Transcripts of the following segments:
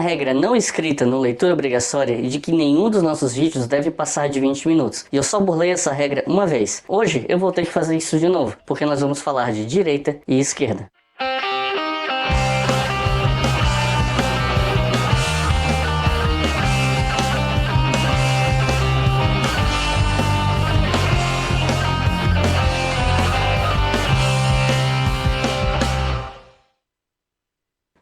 Regra não escrita no Leitura Obrigatória é de que nenhum dos nossos vídeos deve passar de 20 minutos. E eu só burlei essa regra uma vez. Hoje eu vou ter que fazer isso de novo, porque nós vamos falar de direita e esquerda.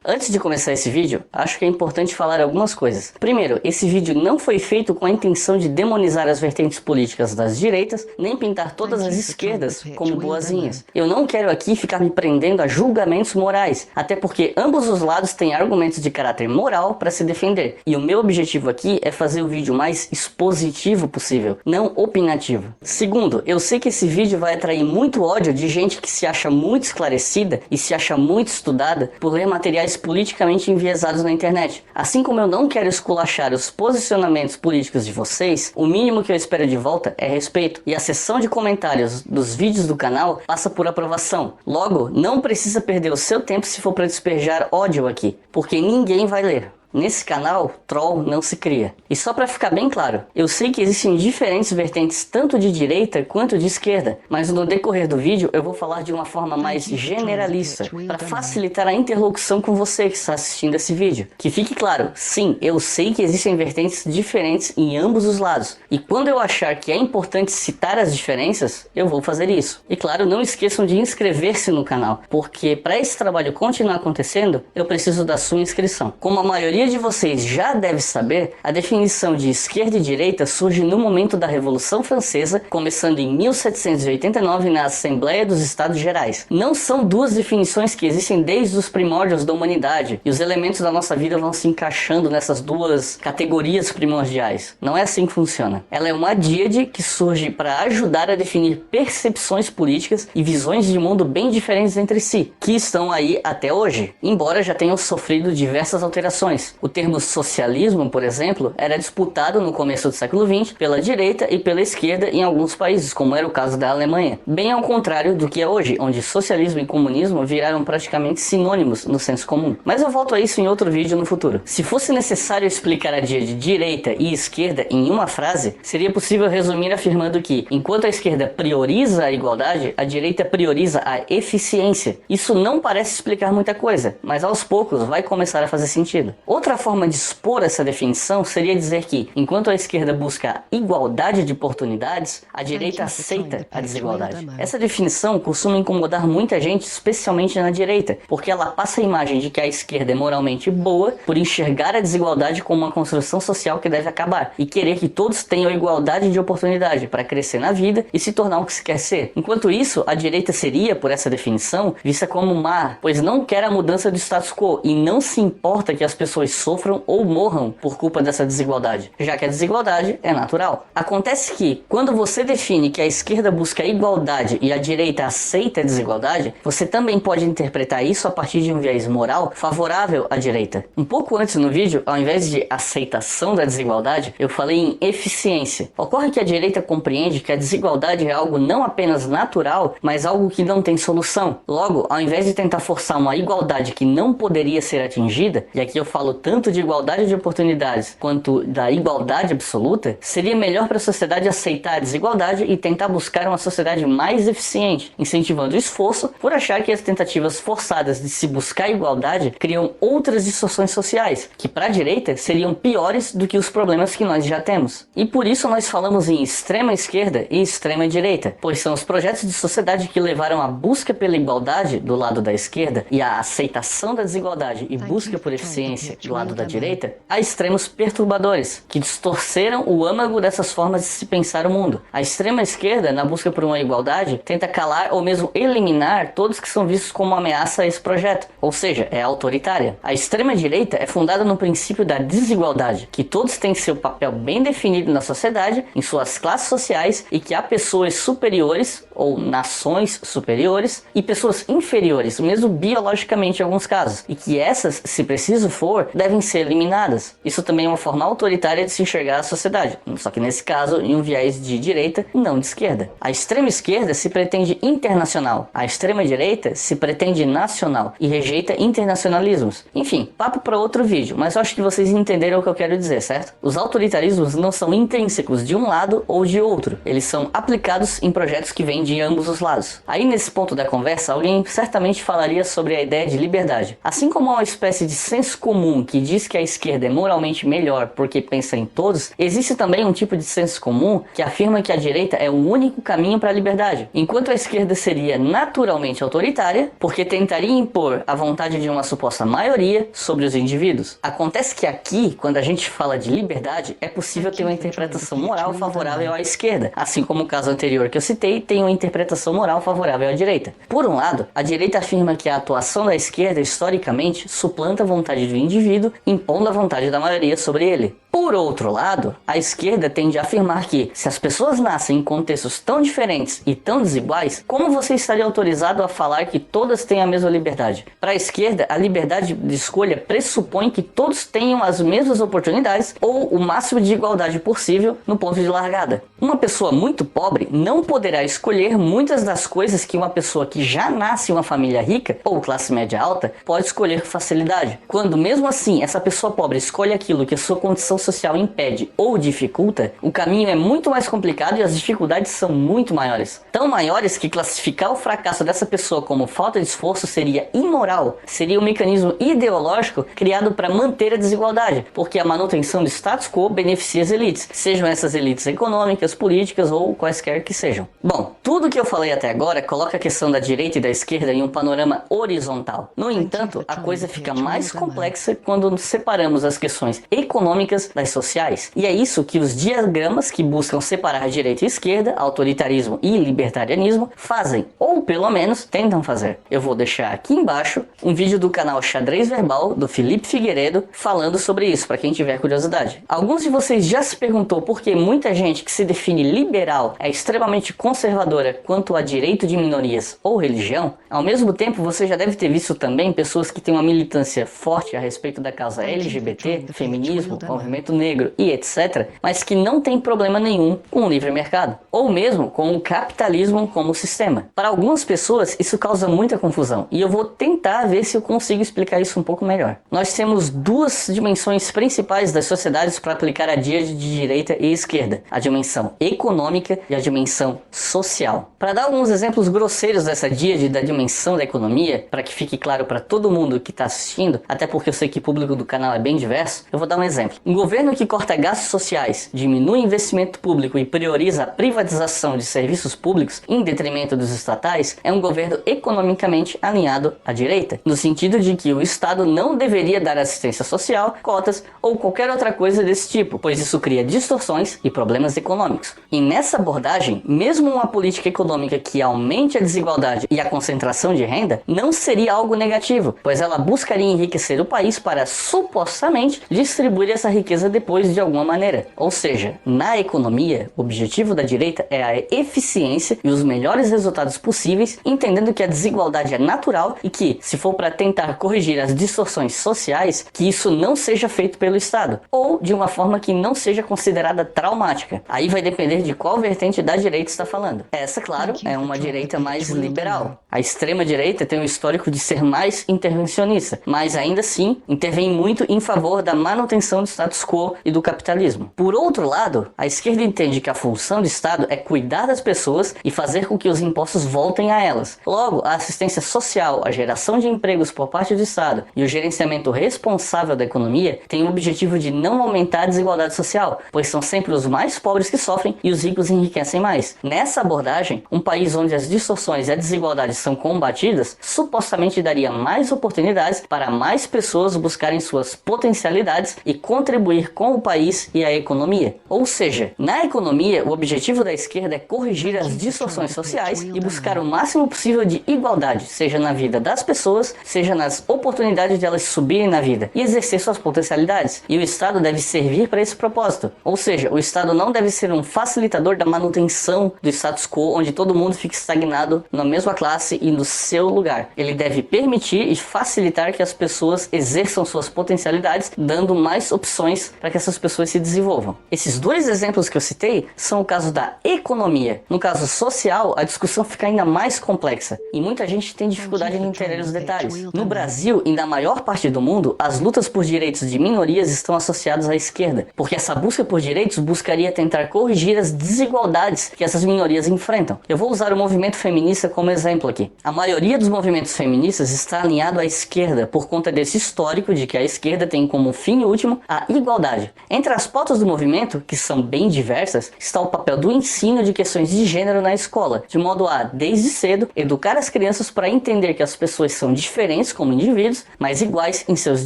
Antes de começar esse vídeo, acho que é importante falar algumas coisas. Primeiro, esse vídeo não foi feito com a intenção de demonizar as vertentes políticas das direitas, nem pintar todas as esquerdas como boazinhas. Eu não quero aqui ficar me prendendo a julgamentos morais, até porque ambos os lados têm argumentos de caráter moral para se defender. E o meu objetivo aqui é fazer o vídeo mais expositivo possível, não opinativo. Segundo, eu sei que esse vídeo vai atrair muito ódio de gente que se acha muito esclarecida e se acha muito estudada por ler materiais politicamente enviesados na internet. Assim como eu não quero esculachar os posicionamentos políticos de vocês, o mínimo que eu espero de volta é respeito. E a seção de comentários dos vídeos do canal passa por aprovação. Logo, não precisa perder o seu tempo se for para despejar ódio aqui, porque ninguém vai ler. Nesse canal, troll não se cria. E só para ficar bem claro, eu sei que existem diferentes vertentes tanto de direita quanto de esquerda, mas no decorrer do vídeo eu vou falar de uma forma mais generalista, para facilitar a interlocução com você que está assistindo esse vídeo. Que fique claro, sim, eu sei que existem vertentes diferentes em ambos os lados, e quando eu achar que é importante citar as diferenças, eu vou fazer isso. E claro, não esqueçam de inscrever-se no canal, porque para esse trabalho continuar acontecendo, eu preciso da sua inscrição. Como a maioria de vocês já deve saber, a definição de esquerda e direita surge no momento da Revolução Francesa, começando em 1789 na Assembleia dos Estados Gerais. Não são duas definições que existem desde os primórdios da humanidade, e os elementos da nossa vida vão se encaixando nessas duas categorias primordiais. Não é assim que funciona. Ela é uma díade que surge para ajudar a definir percepções políticas e visões de mundo bem diferentes entre si, que estão aí até hoje, embora já tenham sofrido diversas alterações. O termo socialismo, por exemplo, era disputado no começo do século XX pela direita e pela esquerda em alguns países, como era o caso da Alemanha. Bem ao contrário do que é hoje, onde socialismo e comunismo viraram praticamente sinônimos no senso comum. Mas eu volto a isso em outro vídeo no futuro. Se fosse necessário explicar a dia de direita e esquerda em uma frase, seria possível resumir afirmando que, enquanto a esquerda prioriza a igualdade, a direita prioriza a eficiência. Isso não parece explicar muita coisa, mas aos poucos vai começar a fazer sentido. Outra forma de expor essa definição seria dizer que, enquanto a esquerda busca a igualdade de oportunidades, a direita aceita a desigualdade. Essa definição costuma incomodar muita gente, especialmente na direita, porque ela passa a imagem de que a esquerda é moralmente boa por enxergar a desigualdade como uma construção social que deve acabar, e querer que todos tenham igualdade de oportunidade para crescer na vida e se tornar o que se quer ser. Enquanto isso, a direita seria, por essa definição, vista como má, pois não quer a mudança do status quo e não se importa que as pessoas sofram ou morram por culpa dessa desigualdade, já que a desigualdade é natural. Acontece que, quando você define que a esquerda busca a igualdade e a direita aceita a desigualdade, você também pode interpretar isso a partir de um viés moral favorável à direita. Um pouco antes no vídeo, ao invés de aceitação da desigualdade, eu falei em eficiência. Ocorre que a direita compreende que a desigualdade é algo não apenas natural, mas algo que não tem solução. Logo, ao invés de tentar forçar uma igualdade que não poderia ser atingida, e aqui eu falo tanto de igualdade de oportunidades quanto da igualdade absoluta, seria melhor para a sociedade aceitar a desigualdade e tentar buscar uma sociedade mais eficiente, incentivando o esforço por achar que as tentativas forçadas de se buscar igualdade criam outras distorções sociais, que para a direita seriam piores do que os problemas que nós já temos. E por isso nós falamos em extrema esquerda e extrema direita, pois são os projetos de sociedade que levaram a busca pela igualdade do lado da esquerda e a aceitação da desigualdade e busca por eficiência do lado da direita, a extremos perturbadores, que distorceram o âmago dessas formas de se pensar o mundo. A extrema esquerda, na busca por uma igualdade, tenta calar ou mesmo eliminar todos que são vistos como ameaça a esse projeto, ou seja, é autoritária. A extrema direita é fundada no princípio da desigualdade, que todos têm seu papel bem definido na sociedade, em suas classes sociais, e que há pessoas superiores ou nações superiores e pessoas inferiores, mesmo biologicamente em alguns casos, e que essas, se preciso for, devem ser eliminadas. Isso também é uma forma autoritária de se enxergar a sociedade, só que nesse caso em um viés de direita e não de esquerda. A extrema esquerda se pretende internacional, a extrema direita se pretende nacional e rejeita internacionalismos. Enfim, papo para outro vídeo, mas eu acho que vocês entenderam o que eu quero dizer, certo? Os autoritarismos não são intrínsecos de um lado ou de outro, eles são aplicados em projetos que vêm de ambos os lados. Aí nesse ponto da conversa, alguém certamente falaria sobre a ideia de liberdade. Assim como há uma espécie de senso comum que diz que a esquerda é moralmente melhor porque pensa em todos, existe também um tipo de senso comum que afirma que a direita é o único caminho para a liberdade, enquanto a esquerda seria naturalmente autoritária porque tentaria impor a vontade de uma suposta maioria sobre os indivíduos. Acontece que aqui, quando a gente fala de liberdade, é possível ter uma interpretação moral favorável à esquerda, assim como o caso anterior que eu citei tem uma interpretação moral favorável à direita. Por um lado, a direita afirma que a atuação da esquerda historicamente suplanta a vontade do indivíduo, impondo a vontade da maioria sobre ele. Por outro lado, a esquerda tende a afirmar que, se as pessoas nascem em contextos tão diferentes e tão desiguais, como você estaria autorizado a falar que todas têm a mesma liberdade? Para a esquerda, a liberdade de escolha pressupõe que todos tenham as mesmas oportunidades ou o máximo de igualdade possível no ponto de largada. Uma pessoa muito pobre não poderá escolher muitas das coisas que uma pessoa que já nasce em uma família rica ou classe média alta pode escolher com facilidade. Quando mesmo assim essa pessoa pobre escolhe aquilo que a sua condição social impede ou dificulta, o caminho é muito mais complicado e as dificuldades são muito maiores. Tão maiores que classificar o fracasso dessa pessoa como falta de esforço seria imoral, seria um mecanismo ideológico criado para manter a desigualdade, porque a manutenção do status quo beneficia as elites, sejam essas elites econômicas, políticas ou quaisquer que sejam. Bom, tudo que eu falei até agora coloca a questão da direita e da esquerda em um panorama horizontal. No entanto, a coisa fica mais complexa quando separamos as questões econômicas das sociais. E é isso que os diagramas que buscam separar direita e esquerda, autoritarismo e libertarianismo, fazem, ou pelo menos tentam fazer. Eu vou deixar aqui embaixo um vídeo do canal Xadrez Verbal, do Felipe Figueiredo, falando sobre isso, para quem tiver curiosidade. Alguns de vocês já se perguntou por que muita gente que se define liberal é extremamente conservadora quanto a direito de minorias ou religião? Ao mesmo tempo, você já deve ter visto também pessoas que têm uma militância forte a respeito da causa LGBT, feminismo, movimento negro e etc, mas que não tem problema nenhum com o livre mercado, ou mesmo com o capitalismo como sistema. Para algumas pessoas isso causa muita confusão, e eu vou tentar ver se eu consigo explicar isso um pouco melhor. Nós temos duas dimensões principais das sociedades para aplicar a díade de direita e esquerda, a dimensão econômica e a dimensão social. Para dar alguns exemplos grosseiros dessa díade da dimensão da economia, para que fique claro para todo mundo que está assistindo, até porque eu sei que o público do canal é bem diverso, eu vou dar um exemplo. Um governo que corta gastos sociais, diminui investimento público e prioriza a privatização de serviços públicos em detrimento dos estatais é um governo economicamente alinhado à direita, no sentido de que o Estado não deveria dar assistência social, cotas ou qualquer outra coisa desse tipo, pois isso cria distorções e problemas econômicos. E nessa abordagem, mesmo uma política econômica que aumente a desigualdade e a concentração de renda não seria algo negativo, pois ela buscaria enriquecer o país para supostamente distribuir essa riqueza depois de alguma maneira. Ou seja, na economia, o objetivo da direita é a eficiência e os melhores resultados possíveis, entendendo que a desigualdade é natural e que, se for para tentar corrigir as distorções sociais, que isso não seja feito pelo Estado, ou de uma forma que não seja considerada traumática. Aí vai depender de qual vertente da direita está falando. Essa, claro, é uma direita mais liberal. A extrema direita tem um histórico de ser mais intervencionista, mas ainda assim intervém muito em favor da manutenção do status quo e do capitalismo. Por outro lado, a esquerda entende que a função do Estado é cuidar das pessoas e fazer com que os impostos voltem a elas. Logo, a assistência social, a geração de empregos por parte do Estado e o gerenciamento responsável da economia têm o objetivo de não aumentar a desigualdade social, pois são sempre os mais pobres que sofrem e os ricos enriquecem mais. Nessa abordagem, um país onde as distorções e a desigualdade são são combatidas, supostamente daria mais oportunidades para mais pessoas buscarem suas potencialidades e contribuir com o país e a economia. Ou seja, na economia, o objetivo da esquerda é corrigir as distorções sociais e buscar o máximo possível de igualdade, seja na vida das pessoas, seja nas oportunidades de elas subirem na vida e exercer suas potencialidades. E o Estado deve servir para esse propósito. Ou seja, o Estado não deve ser um facilitador da manutenção do status quo, onde todo mundo fica estagnado na mesma classe e no seu lugar. Ele deve permitir e facilitar que as pessoas exerçam suas potencialidades, dando mais opções para que essas pessoas se desenvolvam. Esses dois exemplos que eu citei são o caso da economia. No caso social, a discussão fica ainda mais complexa e muita gente tem dificuldade em entender os detalhes. No Brasil e na maior parte do mundo, as lutas por direitos de minorias estão associadas à esquerda, porque essa busca por direitos buscaria tentar corrigir as desigualdades que essas minorias enfrentam. Eu vou usar o movimento feminista como exemplo aqui. A maioria dos movimentos feministas está alinhado à esquerda por conta desse histórico de que a esquerda tem como fim último a igualdade. Entre as pautas do movimento, que são bem diversas, está o papel do ensino de questões de gênero na escola, de modo a, desde cedo, educar as crianças para entender que as pessoas são diferentes como indivíduos, mas iguais em seus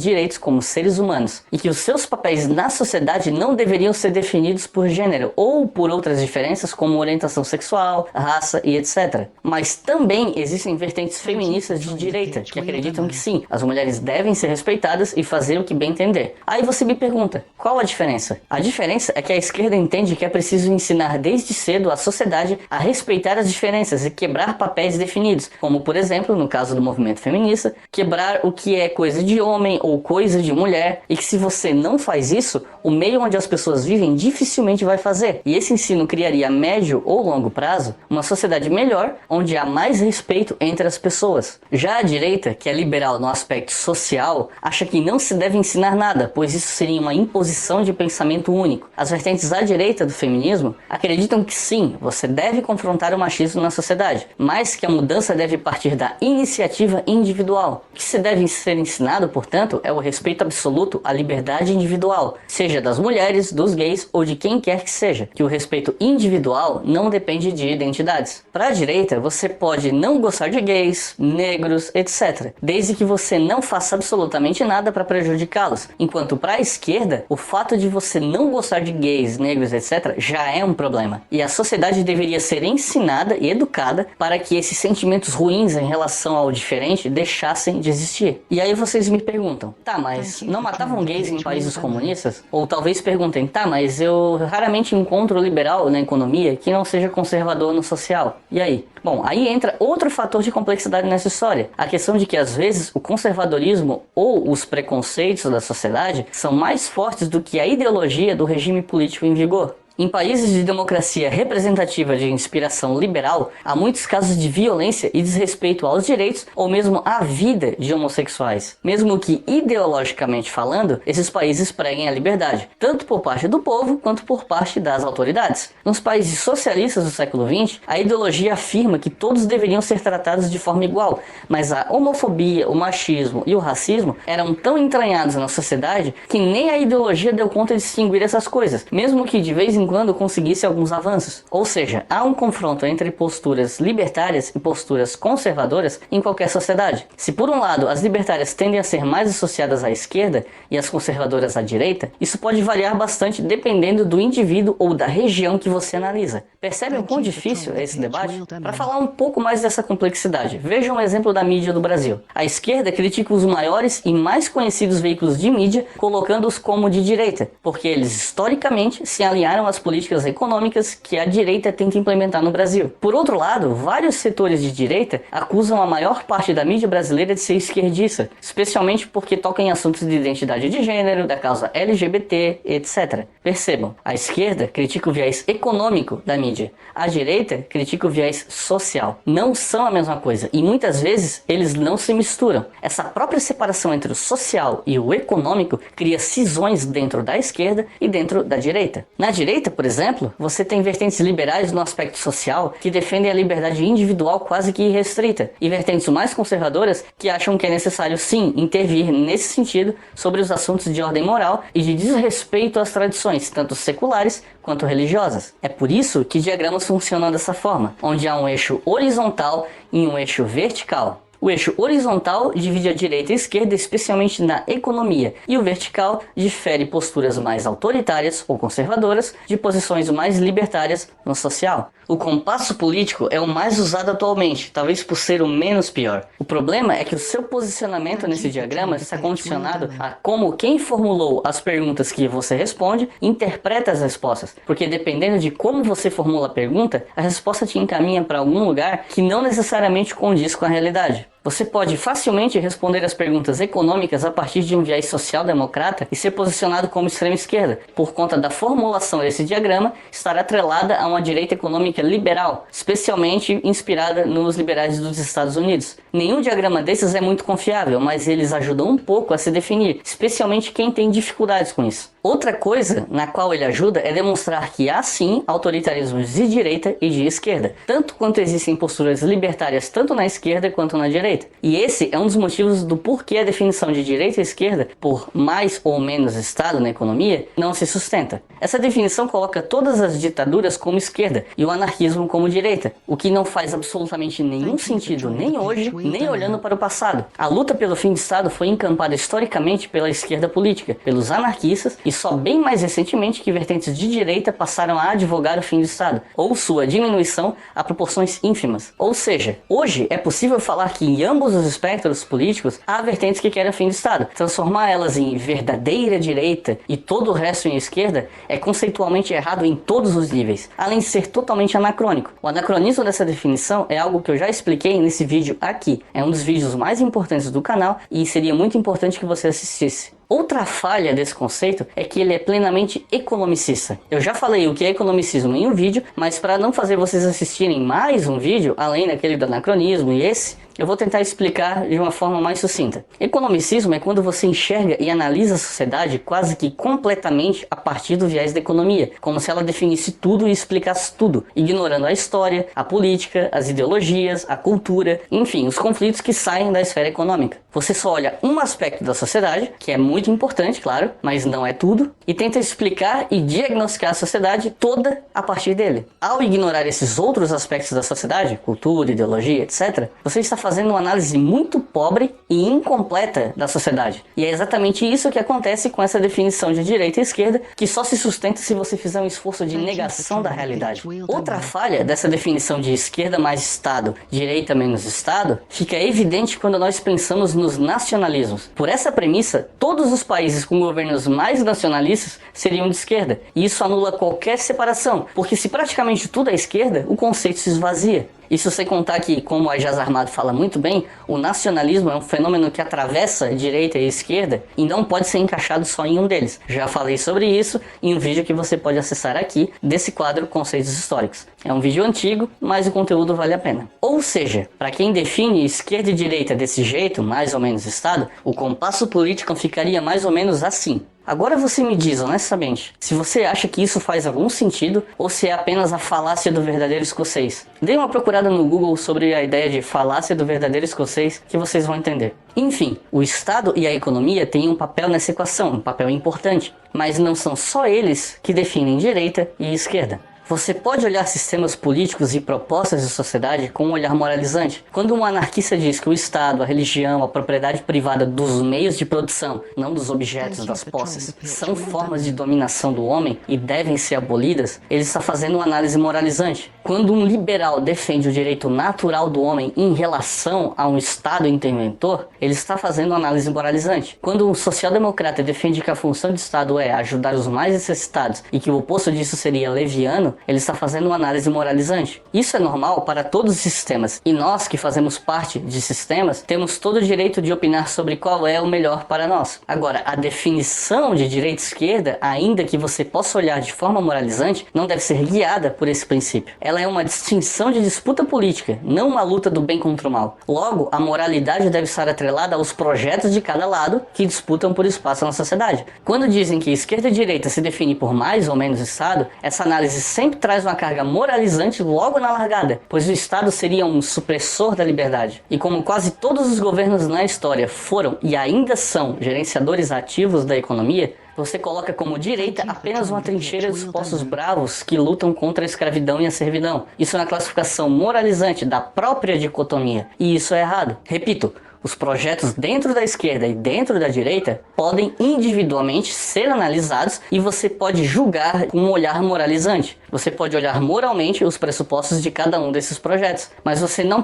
direitos como seres humanos, e que os seus papéis na sociedade não deveriam ser definidos por gênero ou por outras diferenças como orientação sexual, raça e etc. Mas também existem vertentes feministas de direita que acreditam que sim, as mulheres devem ser respeitadas e fazer o que bem entender. Aí você me pergunta, qual a diferença? A diferença é que a esquerda entende que é preciso ensinar desde cedo a sociedade a respeitar as diferenças e quebrar papéis definidos, como por exemplo, no caso do movimento feminista, quebrar o que é coisa de homem ou coisa de mulher, e que se você não faz isso, o meio onde as pessoas vivem dificilmente vai fazer. E esse ensino criaria a médio ou longo prazo uma sociedade melhor, onde há mais respeito entre as pessoas. Já a direita, que é liberal no aspecto social, acha que não se deve ensinar nada, pois isso seria uma imposição de pensamento único. As vertentes à direita do feminismo acreditam que sim, você deve confrontar o machismo na sociedade, mas que a mudança deve partir da iniciativa individual. O que se deve ser ensinado, portanto, é o respeito absoluto à liberdade individual, seja das mulheres, dos gays ou de quem quer que seja, que o respeito individual não depende de identidades. Para a direita, você pode não gostar de gays, negros, etc., desde que você não faça absolutamente nada para prejudicá-los, enquanto para a esquerda, o fato de você não gostar de gays, negros, etc., já é um problema. E a sociedade deveria ser ensinada e educada para que esses sentimentos ruins em relação ao diferente deixassem de existir. E aí vocês me perguntam, tá, mas não matavam gays em países comunistas? Ou talvez perguntem, tá, mas eu raramente encontro liberal na economia que não seja conservador no social. E aí? Bom, aí entra outro fator de complexidade nessa história. A questão de que às vezes o conservadorismo ou os preconceitos da sociedade são mais fortes do que a ideologia do regime político em vigor. Em países de democracia representativa de inspiração liberal, há muitos casos de violência e desrespeito aos direitos ou mesmo à vida de homossexuais. Mesmo que ideologicamente falando, esses países preguem a liberdade, tanto por parte do povo quanto por parte das autoridades. Nos países socialistas do século XX, a ideologia afirma que todos deveriam ser tratados de forma igual, mas a homofobia, o machismo e o racismo eram tão entranhados na sociedade que nem a ideologia deu conta de distinguir essas coisas, mesmo que de vez em quando conseguisse alguns avanços. Ou seja, há um confronto entre posturas libertárias e posturas conservadoras em qualquer sociedade. Se por um lado as libertárias tendem a ser mais associadas à esquerda e as conservadoras à direita, isso pode variar bastante dependendo do indivíduo ou da região que você analisa. Percebem o quão difícil é esse debate? Para falar um pouco mais dessa complexidade, veja um exemplo da mídia do Brasil. A esquerda critica os maiores e mais conhecidos veículos de mídia, colocando-os como de direita, porque eles historicamente se alinharam às políticas econômicas que a direita tenta implementar no Brasil. Por outro lado, vários setores de direita acusam a maior parte da mídia brasileira de ser esquerdista, especialmente porque toca em assuntos de identidade de gênero, da causa LGBT, etc. Percebam, a esquerda critica o viés econômico da mídia, a direita critica o viés social. Não são a mesma coisa e muitas vezes eles não se misturam. Essa própria separação entre o social e o econômico cria cisões dentro da esquerda e dentro da direita. Na direita, direita, por exemplo, você tem vertentes liberais no aspecto social que defendem a liberdade individual quase que irrestrita, e vertentes mais conservadoras que acham que é necessário sim intervir nesse sentido sobre os assuntos de ordem moral e de desrespeito às tradições, tanto seculares quanto religiosas. É por isso que diagramas funcionam dessa forma, onde há um eixo horizontal e um eixo vertical. O eixo horizontal divide a direita e a esquerda especialmente na economia, e o vertical difere posturas mais autoritárias ou conservadoras de posições mais libertárias no social. O compasso político é o mais usado atualmente, talvez por ser o menos pior. O problema é que o seu posicionamento nesse diagrama está condicionado a como quem formulou as perguntas que você responde interpreta as respostas, porque dependendo de como você formula a pergunta, a resposta te encaminha para algum lugar que não necessariamente condiz com a realidade. Você pode facilmente responder as perguntas econômicas a partir de um viés social-democrata e ser posicionado como extrema-esquerda, por conta da formulação desse diagrama estar atrelada a uma direita econômica liberal, especialmente inspirada nos liberais dos Estados Unidos. Nenhum diagrama desses é muito confiável, mas eles ajudam um pouco a se definir, especialmente quem tem dificuldades com isso. Outra coisa na qual ele ajuda é demonstrar que há sim autoritarismos de direita e de esquerda, tanto quanto existem posturas libertárias tanto na esquerda quanto na direita. E esse é um dos motivos do porquê a definição de direita e esquerda, por mais ou menos Estado na economia, não se sustenta. Essa definição coloca todas as ditaduras como esquerda e o anarquismo como direita, o que não faz absolutamente nenhum sentido nem hoje, nem olhando para o passado. A luta pelo fim de Estado foi encampada historicamente pela esquerda política, pelos anarquistas, e só bem mais recentemente que vertentes de direita passaram a advogar o fim do Estado, ou sua diminuição a proporções ínfimas. Ou seja, hoje é possível falar que em ambos os espectros políticos há vertentes que querem o fim do Estado. Transformar elas em verdadeira direita e todo o resto em esquerda é conceitualmente errado em todos os níveis, além de ser totalmente anacrônico. O anacronismo dessa definição é algo que eu já expliquei nesse vídeo aqui. É um dos vídeos mais importantes do canal e seria muito importante que você assistisse. Outra falha desse conceito é que ele é plenamente economicista. Eu já falei o que é economicismo em um vídeo, mas para não fazer vocês assistirem mais um vídeo, além daquele do anacronismo e esse, eu vou tentar explicar de uma forma mais sucinta. Economicismo é quando você enxerga e analisa a sociedade quase que completamente a partir do viés da economia, como se ela definisse tudo e explicasse tudo, ignorando a história, a política, as ideologias, a cultura, enfim, os conflitos que saem da esfera econômica. Você só olha um aspecto da sociedade, que é muito importante, claro, mas não é tudo, e tenta explicar e diagnosticar a sociedade toda a partir dele. Ao ignorar esses outros aspectos da sociedade, cultura, ideologia, etc., você está fazendo uma análise muito pobre e incompleta da sociedade. E é exatamente isso que acontece com essa definição de direita e esquerda, que só se sustenta se você fizer um esforço de negação da realidade. Outra falha dessa definição de esquerda mais Estado, direita menos Estado, fica evidente quando nós pensamos nos nacionalismos. Por essa premissa, todos os países com governos mais nacionalistas seriam de esquerda, e isso anula qualquer separação, porque se praticamente tudo é esquerda, o conceito se esvazia. Isso sem contar que, como a Jaz Armado fala muito bem, o nacionalismo é um fenômeno que atravessa a direita e a esquerda e não pode ser encaixado só em um deles. Já falei sobre isso em um vídeo que você pode acessar aqui desse quadro Conceitos Históricos. É um vídeo antigo, mas o conteúdo vale a pena. Ou seja, para quem define esquerda e direita desse jeito, mais ou menos Estado, o compasso político ficaria mais ou menos assim. Agora você me diz honestamente, se você acha que isso faz algum sentido ou se é apenas a falácia do verdadeiro escocês. Dê uma procurada no Google sobre a ideia de falácia do verdadeiro escocês que vocês vão entender. Enfim, o Estado e a economia têm um papel nessa equação, um papel importante, mas não são só eles que definem direita e esquerda. Você pode olhar sistemas políticos e propostas de sociedade com um olhar moralizante. Quando um anarquista diz que o Estado, a religião, a propriedade privada dos meios de produção, não dos objetos, das posses, são formas de dominação do homem e devem ser abolidas, ele está fazendo uma análise moralizante. Quando um liberal defende o direito natural do homem em relação a um Estado interventor, ele está fazendo uma análise moralizante. Quando um social-democrata defende que a função do Estado é ajudar os mais necessitados e que o oposto disso seria leviano, ele está fazendo uma análise moralizante. Isso é normal para todos os sistemas, e nós que fazemos parte de sistemas, temos todo o direito de opinar sobre qual é o melhor para nós. Agora, a definição de direita e esquerda, ainda que você possa olhar de forma moralizante, não deve ser guiada por esse princípio. Ela é uma distinção de disputa política, não uma luta do bem contra o mal. Logo, a moralidade deve estar atrelada aos projetos de cada lado que disputam por espaço na sociedade. Quando dizem que esquerda e direita se define por mais ou menos Estado, essa análise sempre traz uma carga moralizante logo na largada, pois o Estado seria um supressor da liberdade. E como quase todos os governos na história foram e ainda são gerenciadores ativos da economia, você coloca como direita apenas uma trincheira dos poços bravos que lutam contra a escravidão e a servidão. Isso é uma classificação moralizante da própria dicotomia, e isso é errado. Repito, os projetos dentro da esquerda e dentro da direita podem individualmente ser analisados e você pode julgar com um olhar moralizante. Você pode olhar moralmente os pressupostos de cada um desses projetos, mas você não